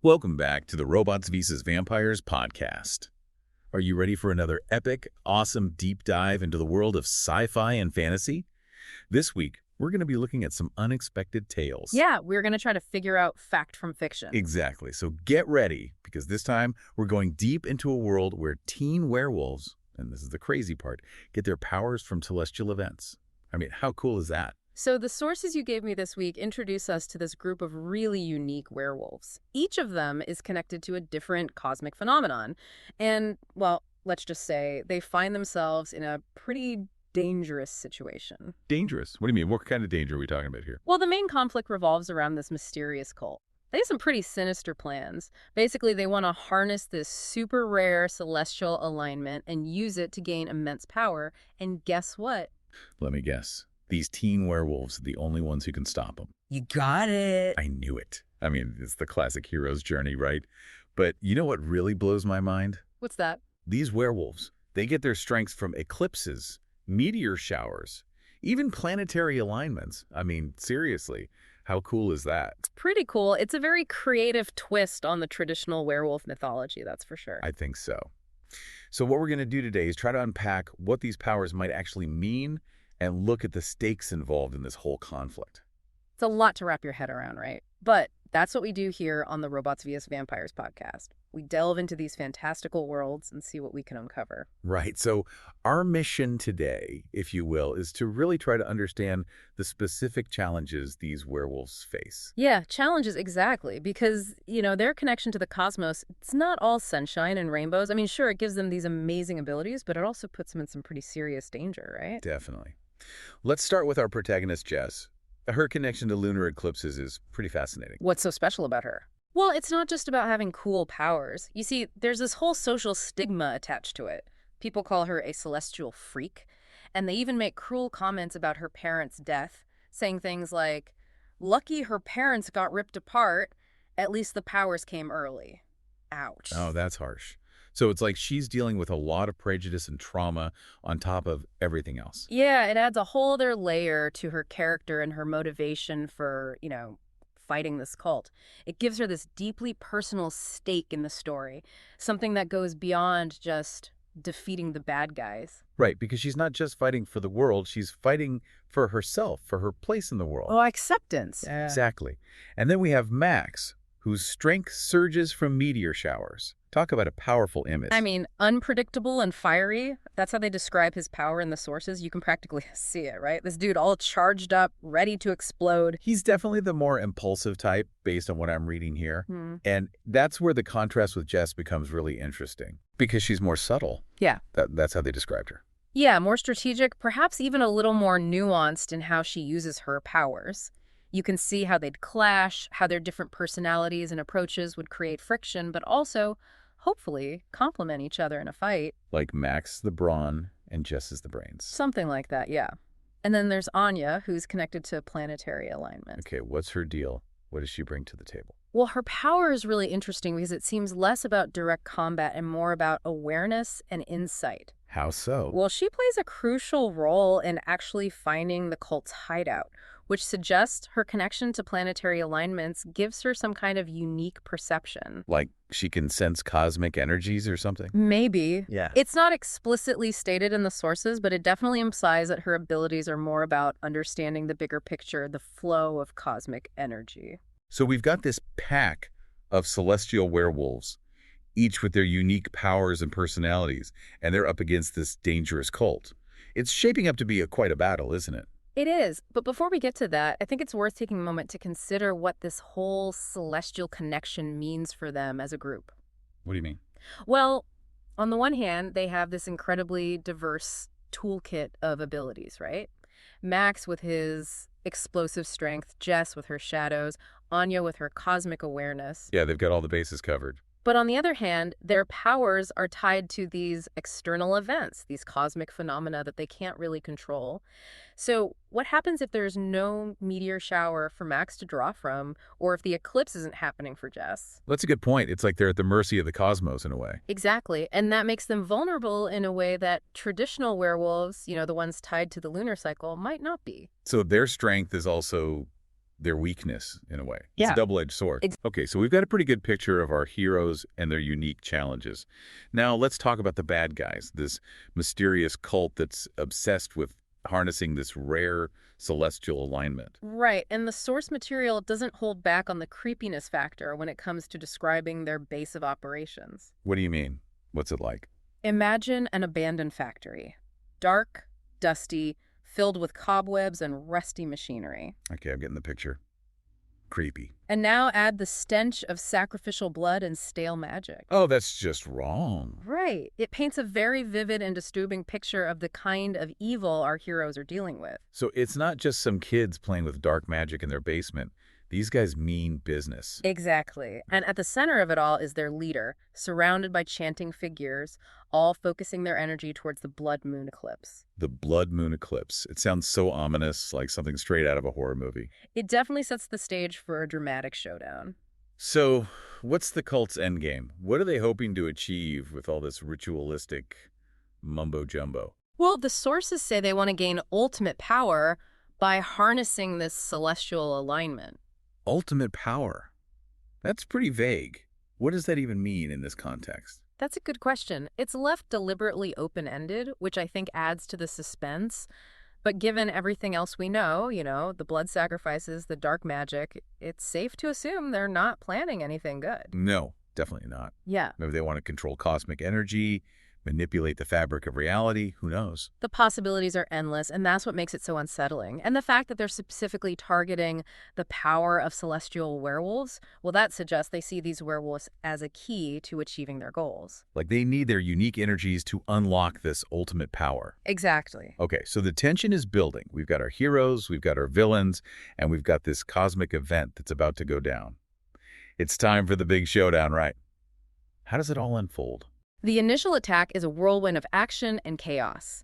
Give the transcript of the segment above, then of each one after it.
Welcome back to the Robots vs. Vampires podcast. Are you ready for another epic, awesome deep dive into the world of sci-fi and fantasy? This week, we're going to be looking at some unexpected tales. Yeah, we're going to try to figure out fact from fiction. Exactly. So get ready, because this time we're going deep into a world where teen werewolves, and this is the crazy part, get their powers from celestial events. I mean, how cool is that? So the sources you gave me this week introduce us to this group of really unique werewolves. Each of them is connected to a different cosmic phenomenon. And, well, let's just say they find themselves in a pretty dangerous situation. Dangerous? What do you mean? What kind of danger are we talking about here? Well, the main conflict revolves around this mysterious cult. They have some pretty sinister plans. Basically, they want to harness this super rare celestial alignment and use it to gain immense power. And guess what? Let me guess. These teen werewolves are the only ones who can stop them. You got it. I knew it. I mean, it's the classic hero's journey, right? But you know what really blows my mind? What's that? These werewolves, they get their strength from eclipses, meteor showers, even planetary alignments. I mean, seriously, how cool is that? Pretty cool. It's a very creative twist on the traditional werewolf mythology, that's for sure. I think so. So what we're going to do today is try to unpack what these powers might actually mean and look at the stakes involved in this whole conflict. It's a lot to wrap your head around, right? But that's what we do here on the Robots vs. Vampires podcast. We delve into these fantastical worlds and see what we can uncover. Right. So our mission today, if you will, is to really try to understand the specific challenges these werewolves face. Yeah, challenges, exactly. Because, their connection to the cosmos, it's not all sunshine and rainbows. I mean, sure, it gives them these amazing abilities, but it also puts them in some pretty serious danger, right? Definitely. Let's start with our protagonist, Jess. Her connection to lunar eclipses is pretty fascinating. What's so special about her? Well, it's not just about having cool powers. You see, there's this whole social stigma attached to it. People call her a celestial freak, and they even make cruel comments about her parents' death, saying things like, "Lucky her parents got ripped apart, at least the powers came early." Ouch. Oh, that's harsh. So it's like she's dealing with a lot of prejudice and trauma on top of everything else. Yeah, it adds a whole other layer to her character and her motivation for, fighting this cult. It gives her this deeply personal stake in the story, something that goes beyond just defeating the bad guys. Right, because she's not just fighting for the world, she's fighting for herself, for her place in the world. Oh, acceptance. Yeah. Exactly. And then we have Max, whose strength surges from meteor showers. Talk about a powerful image. I mean, unpredictable and fiery. That's how they describe his power in the sources. You can practically see it, right? This dude all charged up, ready to explode. He's definitely the more impulsive type, based on what I'm reading here. And that's where the contrast with Jess becomes really interesting, because she's more subtle. Yeah. That's how they described her. Yeah, more strategic, perhaps even a little more nuanced in how she uses her powers. You can see how they'd clash, how their different personalities and approaches would create friction, but also, hopefully, complement each other in a fight. Like Max the brawn and Jess is the brains. Something like that, yeah. And then there's Anya, who's connected to planetary alignment. Okay, what's her deal? What does she bring to the table? Well, her power is really interesting because it seems less about direct combat and more about awareness and insight. How so? Well, she plays a crucial role in actually finding the cult's hideout, which suggests her connection to planetary alignments gives her some kind of unique perception. Like she can sense cosmic energies or something? Maybe. Yeah. It's not explicitly stated in the sources, but it definitely implies that her abilities are more about understanding the bigger picture, the flow of cosmic energy. So we've got this pack of celestial werewolves, each with their unique powers and personalities, and they're up against this dangerous cult. It's shaping up to be quite a battle, isn't it? It is, but before we get to that, I think it's worth taking a moment to consider what this whole celestial connection means for them as a group. What do you mean? Well, on the one hand, they have this incredibly diverse toolkit of abilities, right? Max with his explosive strength, Jess with her shadows, Anya with her cosmic awareness. Yeah, they've got all the bases covered. But on the other hand, their powers are tied to these external events, these cosmic phenomena that they can't really control. So what happens if there's no meteor shower for Max to draw from, or if the eclipse isn't happening for Jess? That's a good point. It's like they're at the mercy of the cosmos in a way. Exactly. And that makes them vulnerable in a way that traditional werewolves, the ones tied to the lunar cycle, might not be. So their strength is also their weakness, in a way. It's a Yeah. double-edged sword. Okay, so we've got a pretty good picture of our heroes and their unique challenges. Now, let's talk about the bad guys, this mysterious cult that's obsessed with harnessing this rare celestial alignment. Right, and the source material doesn't hold back on the creepiness factor when it comes to describing their base of operations. What do you mean? What's it like? Imagine an abandoned factory. Dark, dusty, filled with cobwebs and rusty machinery. Okay, I'm getting the picture. Creepy. And now add the stench of sacrificial blood and stale magic. Oh, that's just wrong. Right. It paints a very vivid and disturbing picture of the kind of evil our heroes are dealing with. So it's not just some kids playing with dark magic in their basement. These guys mean business. Exactly. And at the center of it all is their leader, surrounded by chanting figures, all focusing their energy towards the blood moon eclipse. The blood moon eclipse. It sounds so ominous, like something straight out of a horror movie. It definitely sets the stage for a dramatic showdown. So, what's the cult's endgame? What are they hoping to achieve with all this ritualistic mumbo-jumbo? Well, the sources say they want to gain ultimate power by harnessing this celestial alignment. Ultimate power. That's pretty vague. What does that even mean in this context? That's a good question. It's left deliberately open-ended, which I think adds to the suspense. But given everything else we know, the blood sacrifices, the dark magic, it's safe to assume they're not planning anything good. No, definitely not. Yeah. Maybe they want to control cosmic energy, manipulate the fabric of reality. Who knows? The possibilities are endless, and that's what makes it so unsettling. And the fact that they're specifically targeting the power of celestial werewolves, well, that suggests they see these werewolves as a key to achieving their goals. Like they need their unique energies to unlock this ultimate power. Exactly. Okay, so the tension is building. We've got our heroes, we've got our villains, and we've got this cosmic event that's about to go down. It's time for the big showdown, right? How does it all unfold? The initial attack is a whirlwind of action and chaos.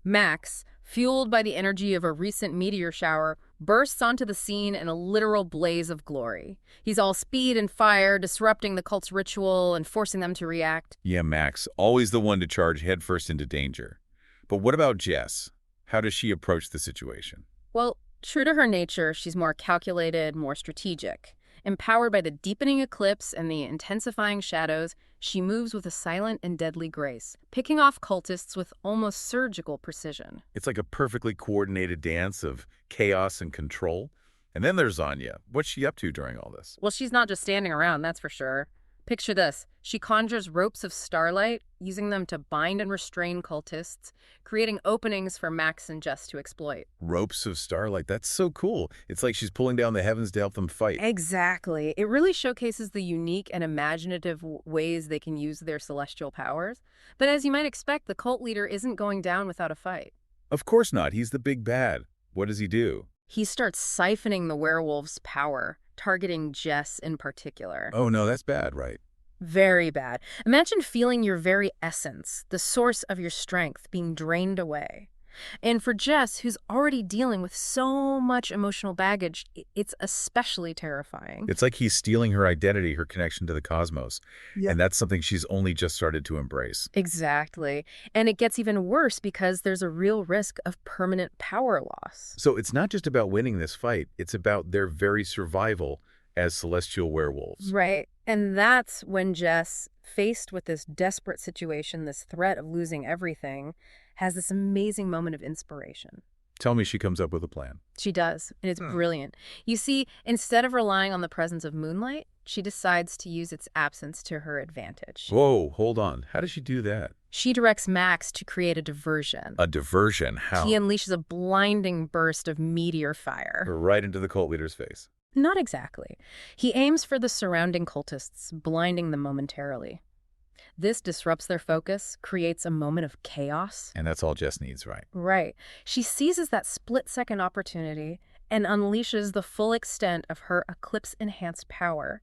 Max, fueled by the energy of a recent meteor shower, bursts onto the scene in a literal blaze of glory. He's all speed and fire, disrupting the cult's ritual and forcing them to react. Yeah, Max, always the one to charge headfirst into danger. But what about Jess? How does she approach the situation? Well, true to her nature, she's more calculated, more strategic. Empowered by the deepening eclipse and the intensifying shadows, she moves with a silent and deadly grace, picking off cultists with almost surgical precision. It's like a perfectly coordinated dance of chaos and control. And then there's Anya. What's she up to during all this? Well, she's not just standing around, that's for sure. Picture this. She conjures ropes of starlight, using them to bind and restrain cultists, creating openings for Max and Jess to exploit. Ropes of starlight. That's so cool. It's like she's pulling down the heavens to help them fight. Exactly. It really showcases the unique and imaginative ways they can use their celestial powers. But as you might expect, the cult leader isn't going down without a fight. Of course not. He's the big bad. What does he do? He starts siphoning the werewolves' power, targeting Jess in particular. Oh, no, that's bad, right? Very bad. Imagine feeling your very essence, the source of your strength, being drained away. And for Jess, who's already dealing with so much emotional baggage, it's especially terrifying. It's like he's stealing her identity, her connection to the cosmos. Yeah. And that's something she's only just started to embrace. Exactly. And it gets even worse because there's a real risk of permanent power loss. So it's not just about winning this fight. It's about their very survival as celestial werewolves. Right. And that's when Jess, faced with this desperate situation, this threat of losing everything, has this amazing moment of inspiration. Tell me she comes up with a plan. She does, and it's brilliant. You see, instead of relying on the presence of moonlight, she decides to use its absence to her advantage. Whoa, hold on. How does she do that? She directs Max to create a diversion. A diversion? How? He unleashes a blinding burst of meteor fire. Right into the cult leader's face. Not exactly. He aims for the surrounding cultists, blinding them momentarily. This disrupts their focus, creates a moment of chaos. And that's all Jess needs, right? Right. She seizes that split-second opportunity and unleashes the full extent of her eclipse-enhanced power.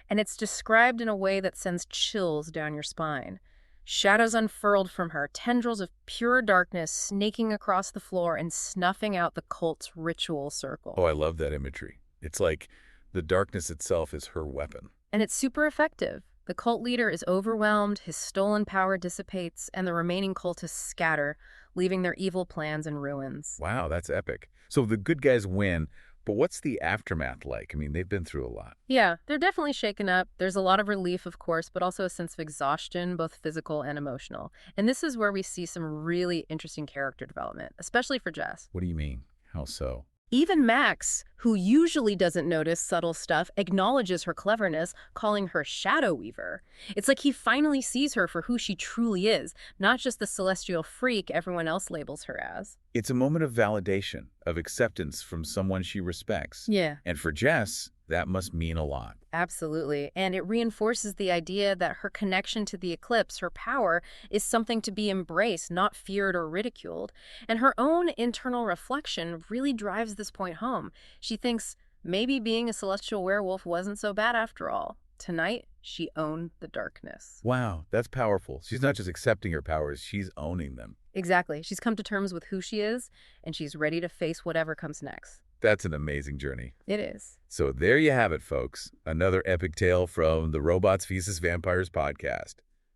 And it's described in a way that sends chills down your spine. Shadows unfurled from her, tendrils of pure darkness snaking across the floor and snuffing out the cult's ritual circle. Oh, I love that imagery. It's like the darkness itself is her weapon. And it's super effective. The cult leader is overwhelmed, his stolen power dissipates, and the remaining cultists scatter, leaving their evil plans in ruins. Wow, that's epic. So the good guys win, But what's the aftermath like? I mean, they've been through a lot. Yeah, they're definitely shaken up. There's a lot of relief, of course, but also a sense of exhaustion, both physical and emotional. And this is where we see some really interesting character development, especially for Jess. What do you mean? How so? Even Max, who usually doesn't notice subtle stuff, acknowledges her cleverness, calling her Shadow Weaver. It's like he finally sees her for who she truly is, not just the celestial freak everyone else labels her as. It's a moment of validation, of acceptance from someone she respects. Yeah. And for Jess, that must mean a lot. Absolutely. And it reinforces the idea that her connection to the eclipse, her power, is something to be embraced, not feared or ridiculed. And her own internal reflection really drives this point home. She thinks maybe being a celestial werewolf wasn't so bad after all. Tonight, she owned the darkness. Wow, that's powerful. She's not just accepting her powers, she's owning them. Exactly. She's come to terms with who she is, and she's ready to face whatever comes next. That's an amazing journey. It is. So there you have it, folks. Another epic tale from the Robots vs. Vampires podcast.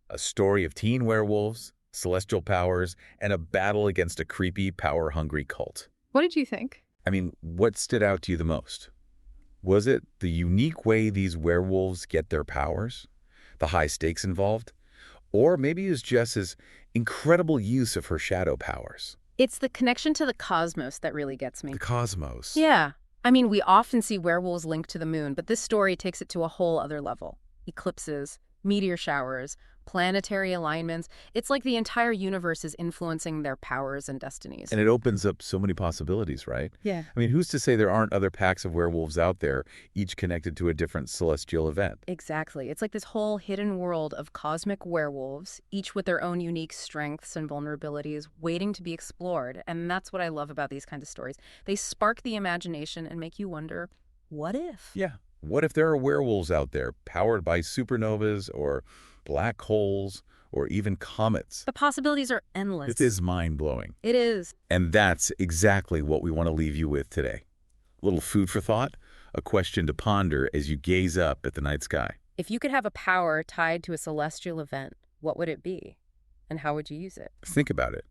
A story of teen werewolves, celestial powers, and a battle against a creepy, power-hungry cult. What did you think? I mean, what stood out to you the most? Was it the unique way these werewolves get their powers? The high stakes involved? Or maybe it was Jess's incredible use of her shadow powers? It's the connection to the cosmos that really gets me. The cosmos. Yeah. I mean, we often see werewolves linked to the moon, but this story takes it to a whole other level. Eclipses, meteor showers, planetary alignments. It's like the entire universe is influencing their powers and destinies. And it opens up so many possibilities, right? Yeah. I mean, who's to say there aren't other packs of werewolves out there, each connected to a different celestial event? Exactly. It's like this whole hidden world of cosmic werewolves, each with their own unique strengths and vulnerabilities, waiting to be explored. And that's what I love about these kinds of stories. They spark the imagination and make you wonder, what if? Yeah. What if there are werewolves out there powered by supernovas or black holes or even comets? The possibilities are endless. It is mind-blowing. It is. And that's exactly what we want to leave you with today. A little food for thought, a question to ponder as you gaze up at the night sky. If you could have a power tied to a celestial event, what would it be? And how would you use it? Think about it.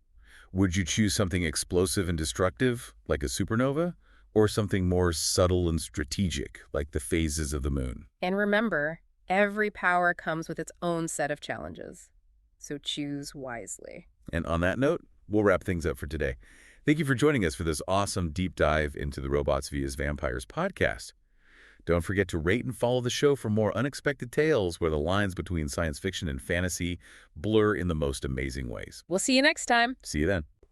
Would you choose something explosive and destructive, like a supernova, or something more subtle and strategic, like the phases of the moon? And remember, every power comes with its own set of challenges. So choose wisely. And on that note, we'll wrap things up for today. Thank you for joining us for this awesome deep dive into the Robots vs. Vampires podcast. Don't forget to rate and follow the show for more unexpected tales where the lines between science fiction and fantasy blur in the most amazing ways. We'll see you next time. See you then.